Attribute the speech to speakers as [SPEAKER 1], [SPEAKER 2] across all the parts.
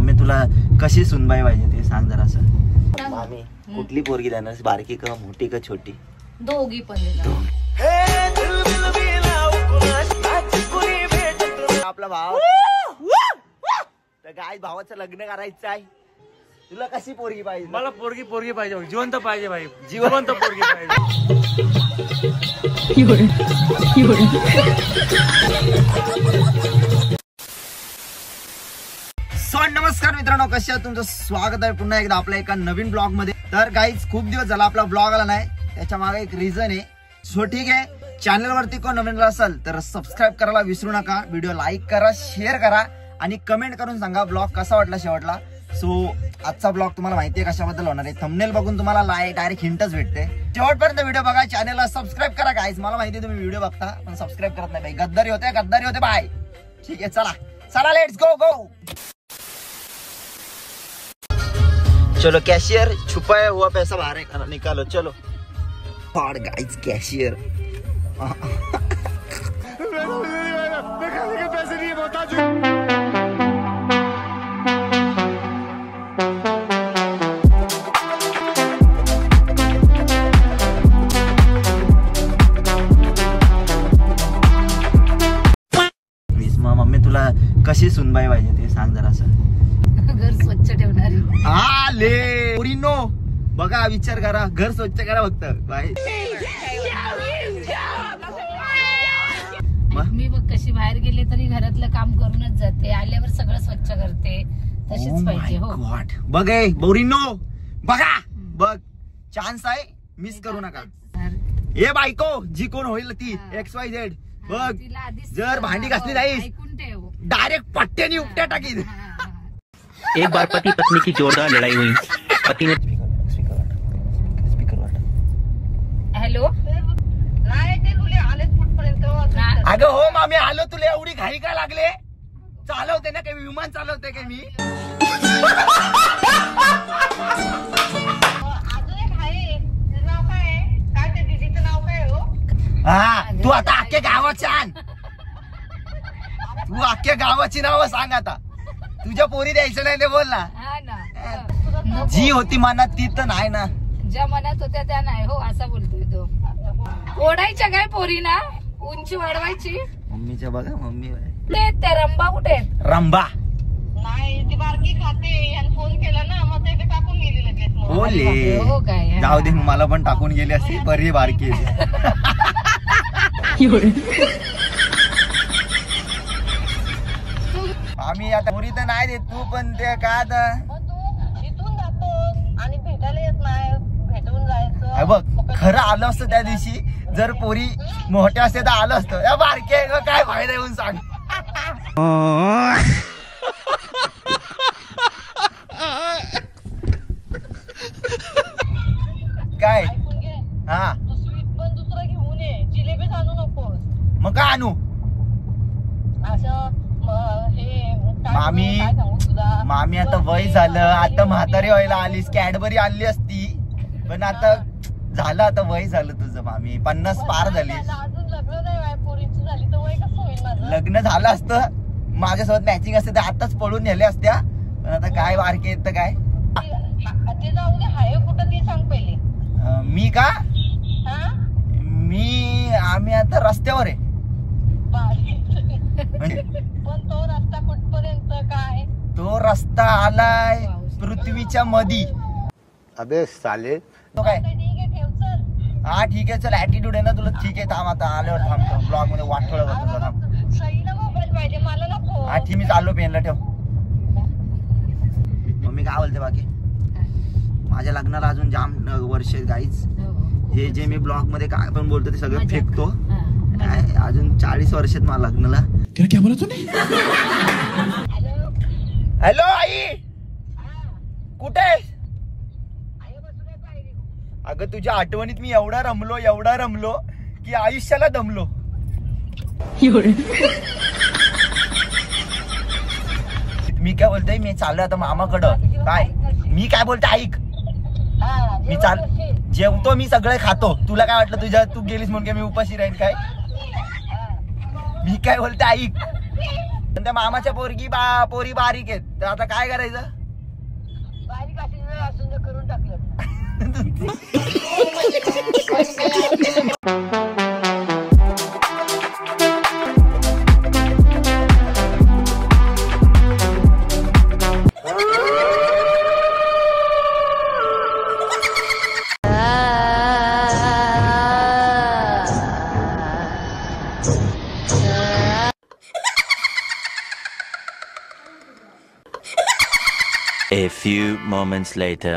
[SPEAKER 1] Mummy तुला कशी सुनबाई पाहिजे ते सांग जरा असं. मामी कुठली पोरगी देणार, बारकी का मोठी का छोटी?
[SPEAKER 2] दोघी पण.
[SPEAKER 1] आपला भाव तर गाय भावाचं लग्न करायचं आहे. तुला कशी पोरगी पाहिजे?
[SPEAKER 3] मला पोरगी पाहिजे, जिवंत पाहिजे भाई, जिवंत पोरगी पाहिजे.
[SPEAKER 1] नमस्कार मित्रांनो, कशा आहात? तुमचं स्वागत आहे पुन्हा एकदा आपल्या एका नवीन ब्लॉग मध्ये. तर गाईज खूप दिवस झाला आपला ब्लॉग आला नाही, त्याच्या मागे एक रिझन आहे. सो ठीक आहे, चॅनल वरती कोण नवीन असेल तर सबस्क्राईब करायला विसरू नका. व्हिडिओ लाईक करा, शेअर करा आणि कमेंट करून सांगा ब्लॉग कसा वाटला शेवटला. सो आजचा ब्लॉग तुम्हाला माहिती आहे कशाबद्दल होणार आहे. थंबनेल बघून तुम्हाला डायरेक्ट हिंटच भेटते. शेवटपर्यंत व्हिडिओ बघा, चॅनलला सबस्क्राईब करा गाईज. मला माहिती आहे तुम्ही व्हिडिओ बघता पण सबस्क्राईब करत नाही. गद्दारी होते बाय. ठीक आहे, चला लेट्स गो. चलो कैशियर, छुपाया हुआ पैसा बाहर निकालो. चलो और गाइस कैशियर पैसे नहीं बता. मम्मी तुला कशी सुनबाई पाहिजे ते सांग जरा असं.
[SPEAKER 2] घर स्वच्छ ठेवणारी.
[SPEAKER 1] आले पोरीनो बघा, विचार करा, घर स्वच्छ करा फक्त बाय.
[SPEAKER 2] मी बघ कशी बाहेर गेले तरी घरातलं काम करूनच जाते, आल्यावर सगळं स्वच्छ करते. तशीच पाहिजे. हो
[SPEAKER 1] बघ पोरीनो, बघा बघ, चान्स आहे, मिस करू नका. ए बायको जी कोण होईल ती XYZ बघ, जर भांडी घासली नाहीस डायरेक्ट पट्ट्याने उपट्या टाकीन.
[SPEAKER 4] एक बार पति पत्नी की जोरदार लड़ाई हुई. पति ने
[SPEAKER 2] हॅलो,
[SPEAKER 1] अगं हो मामी आलो. तुला एवढी घाई काय लागले? चालवते ना काही विमान चालवते काय मी? हा, तू आता अख्ख्या गावाची आण. तू अख्ख्या गावाची नावं सांग आता. तुझ्या पोरी द्यायचं नाही ते बोल ना. जी होती मनात ती तर नाही ना.
[SPEAKER 2] ज्या मनात होत्या त्या नाही. हो असा बोलतोय तो. ओढायच्या काय पोरी ना, उंची वाढवायची.
[SPEAKER 1] मम्मीच्या बघा, मम्मी
[SPEAKER 2] त्या रंबा कुठे आहेत?
[SPEAKER 1] रंबा
[SPEAKER 5] नाही, ती बारकी खाते. आणि फोन केला ना मग ते टाकून गेली लगेच.
[SPEAKER 1] बोले
[SPEAKER 2] हो काय,
[SPEAKER 1] जाऊ दे, मला पण टाकून गेली असती. बरी बारकी आम्ही आता पोरी तर नाही देत तू, पण ते काय आता
[SPEAKER 5] इथून जातो आणि भेटायला येत नाही, भेटून जायचं.
[SPEAKER 1] बघ, खरं आलं असतं त्या दिवशी जर पोरी मोठ्या असते तर आलं असतं. या बारके काय फायदा येऊन सांग. काय हा,
[SPEAKER 5] तू स्वीट पण दुसरं घेऊन ये, जिलेबीच आणू नकोस.
[SPEAKER 1] मग काय आणू?
[SPEAKER 5] असं
[SPEAKER 1] मामी आता वय झालं, आता म्हातारी व्हायला आलीस. कॅडबरी आणली असती पण आता झालं, आता वय झालं तुझं मामी. 50 पार झालीस.
[SPEAKER 5] अजून लग्न नाही, पोरींची झाली तर वय कसं होईल माझं?
[SPEAKER 1] लग्न झालं असतं, माझ्यासोबत मॅचिंग असते तर आताच पळून नेले असत्या. पण आता काय बारके येत काय.
[SPEAKER 5] ते जाऊ दे, हाय कुठं ते सांग पहिले.
[SPEAKER 1] मी का,
[SPEAKER 5] हा
[SPEAKER 1] आम्ही आता रस्त्यावर आहे.
[SPEAKER 5] पण तो रस्ता कुठपर्यंत काय?
[SPEAKER 1] तो रस्ता आलाय पृथ्वीच्या मधी.
[SPEAKER 6] अबे साले,
[SPEAKER 1] तो काय?
[SPEAKER 5] ठीक आहे, ठेव चल.
[SPEAKER 1] हा ठीक आहे, चल. ऍटिट्यूड आहे ना तुला. ठीक आहे, थांब आता आल्यावर थांबतो. ब्लॉग मध्ये वाटोळ होतो. थांब,
[SPEAKER 5] सईला मोबाईल पाहिजे, मला नको.
[SPEAKER 1] हा ठीक, मी चाललो पेनला. ठेव. मम्मी काय बोलते बाकी? माझ्या लग्नाला अजून जाम वर्ष गाईच. हे जे मी ब्लॉग मध्ये काय पण बोलतो ते सगळं फेकतो. काय अजून 40 वर्षात मला लग्नाला.
[SPEAKER 6] क्या बोला तूने?
[SPEAKER 1] हॅलो आई, कुठे? अगं तुझ्या आठवणीत मी एवढा रमलो की आयुष्याला दमलो. मी काय बोलतोय, मी चाललोय आता मामाकडं. काय मी काय बोलते ऐक. मी जेवतो, मी सगळं खातो. तुला काय वाटलं तू गेलीस म्हणून काय मी उपाशी राहील काय? मी काय बोलते ऐक. पण त्या मामाच्या पोरी बारीक आहेत, तर आता काय करायचं?
[SPEAKER 5] बारीक असून जर करून टाकलं.
[SPEAKER 7] A few moments later.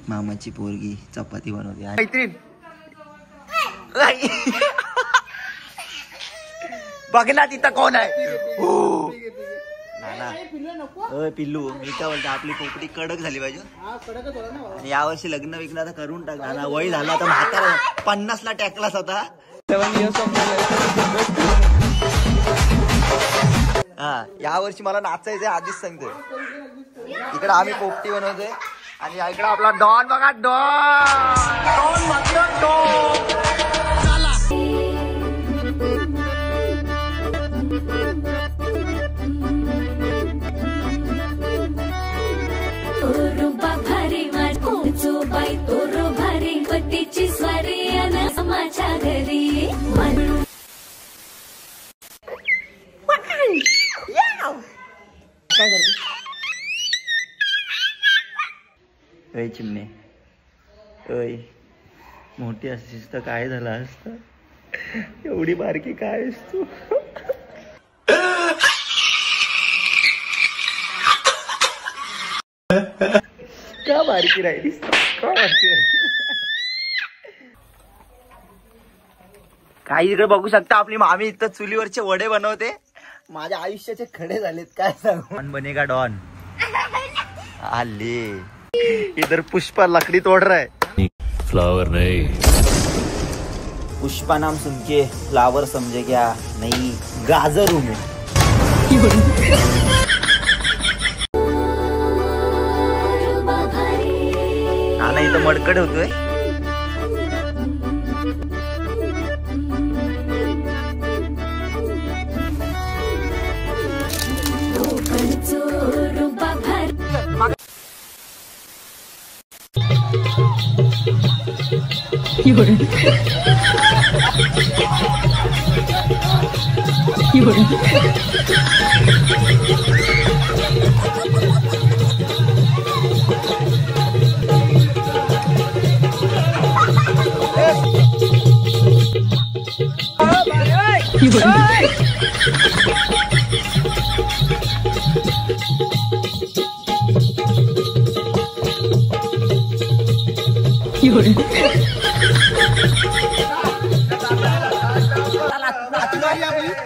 [SPEAKER 1] मामाची पोरगी चपाती बनवते. मैत्रीण बघ ना तिथं कोण आहे. हो नाना पिल्लू, मी काय बोलतो, आपली पोपटी कडक झाली पाहिजे. आणि यावर्षी लग्न विग्न आता करून टाक ना. वय झालं आता, म्हातारा 50ला टॅकलास आता. 7 years हा, यावर्षी मला नाचायचंय आधीच सांगतोय. इकडे आम्ही पोपटी बनवतोय आणि इकडे आपला डॉन बघा. डॉन मतलब डॉन.
[SPEAKER 2] माझ्या घरी
[SPEAKER 1] काय करते? अय चिमणे, अय मोठी असतीस तर काय झालं असतं? एवढी बारकी काय आहेस तू? का बारकी राहिलीस? का बारकी राहिली? काही इकडे बघू शकता, आपली मामी इथं चुलीवरचे वडे बनवते. माझ्या आयुष्याचे खडे झालेत, काय सांगू. डॉन बनेगा डॉन. आले इधर पुष्पा लकड़ी तोड़ रहा है.
[SPEAKER 7] Flower नहीं.
[SPEAKER 1] पुष्पा नाम सुन के फ्लावर समझे क्या? नहीं, गाजर हूँ मैं. नाना इथं मडकड होतोय.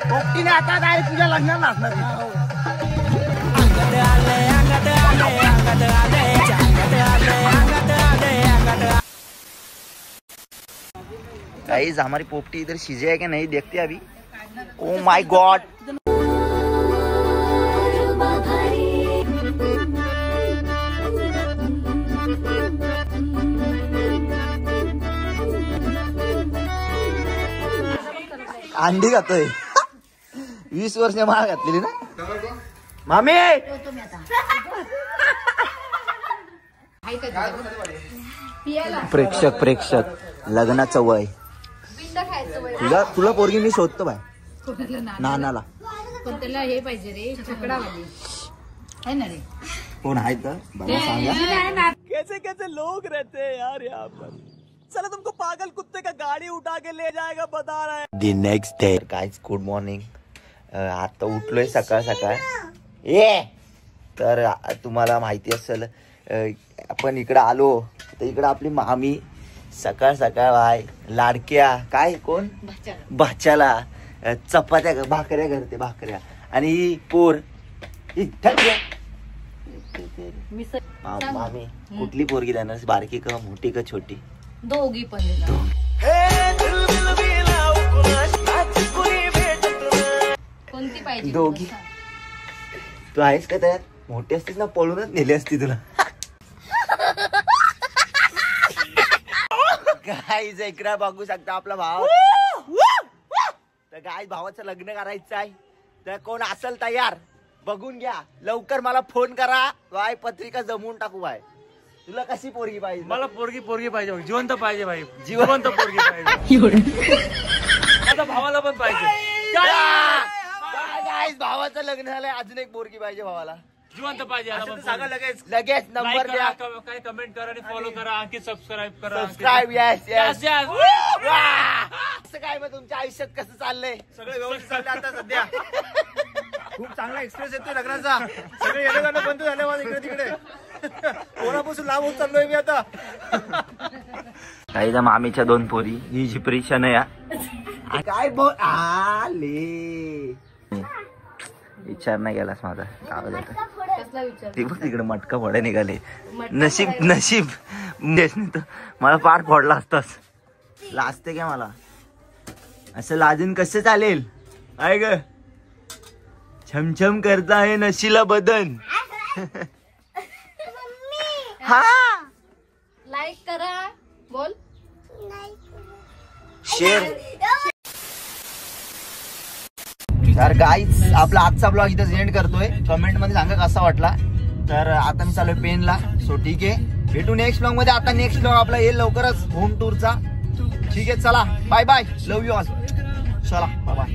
[SPEAKER 1] पोपटीने आता डायरेक्ट तुझ्या लग्नात नाचणार. गाइस हमारी पोपटी इधर सीजे है कि नहीं देखते अभी. Oh my God. अंडी खातोय. 20 वर्ष माळ घातलेली ना मामी. प्रेक्षक लग्नाचं वय. तुला पोरगी मी शोधतो बाय. नानाला
[SPEAKER 2] पण त्याला हे पाहिजे रे, छकडावाली आहे ना रे.
[SPEAKER 1] कोण आहे तर बघा सांगा.
[SPEAKER 3] कैसे लोग रहते हैं यार यहाँ पर. चलो तुमको पागल कुत्ते का गाड़ी उठा के ले जाएगा बता रहा है.
[SPEAKER 7] The next day.
[SPEAKER 1] Guys good morning. आता उठलोय सकाळ सकाळ. ये तर तुम्हाला माहिती असेल, आपण इकडे आलो तर इकडे आपली मामी सकाळ सकाळ बाय लाडक्या काय कोण भाच्याला चपात्या भाकऱ्या करते. भाकऱ्या आणि पोर मामी कुठली पोरगी देणार? बारकी का मोठी का छोटी?
[SPEAKER 2] दोघी पण. कोणती पाहिजे?
[SPEAKER 1] दोघी. तू आहेस का त्यात? मोठी असतीस ना पळूनच नेली असती तुला. गाईज इकडे बघू शकता आपला भाव. तर गाय भावाचं लग्न करायचं आहे तर कोण असेल तयार बघून घ्या, लवकर मला फोन करा. बाय पत्रिका जमवून टाकू बाय. तुला कशी पोरगी पाहिजे?
[SPEAKER 3] मला पोरगी पाहिजे भाई, जिवंत पाहिजे भाई,
[SPEAKER 1] जिवंत
[SPEAKER 3] पोरगी पाहिजे. आता भावाला पण पाहिजे.
[SPEAKER 1] गाईस भावाचं लग्न झालंय, अजून एक पोरगी पाहिजे भावाला.
[SPEAKER 3] जिवंत पाहिजे.
[SPEAKER 1] सांगा लगेच नंबर द्या,
[SPEAKER 3] काय कमेंट करा आणि फॉलो करा, आणखी सबस्क्राईब करा.
[SPEAKER 1] सबस्क्राईब. Yes yes. असं काय मग तुमच्या आयुष्यात कसं चाललंय?
[SPEAKER 3] सगळं व्यवस्थित चाललंय आता सध्या. खूप चांगला एक्सप्रेस येतोय लग्नाचा. सगळे येणं जाणं बंद झालं माझं इकडे तिकडे. कोणापासून लांब होत चाललोय मी आता.
[SPEAKER 1] काही मामीच्या 2 पोरी, ही झिपरी शनया. काय बोल आले, विचार नाही केलास माझा.
[SPEAKER 2] कसला विचार?
[SPEAKER 1] ते बघ तिकडे मटका फोडे निघाले. नशीब मला पार फोडला असताच. लाजते काय मला? असं लाजून कसं चालेल? आहे ग, छमछम करता आहे नशीला बदन. हा
[SPEAKER 2] लाईक करा, बोल
[SPEAKER 1] शेअर. तर गाईज आपला आजचा ब्लॉग इथं एंड करतोय. कमेंट मध्ये सांगा कसा वाटला. तर आता मी चालू पेनला. सो ठीक आहे, भेटू नेक्स्ट ब्लॉग मध्ये. आता नेक्स्ट ब्लॉग आपला येईल लवकरच होम टूरचा. ठीक आहे, चला bye bye, love you all. चला बाय बाय.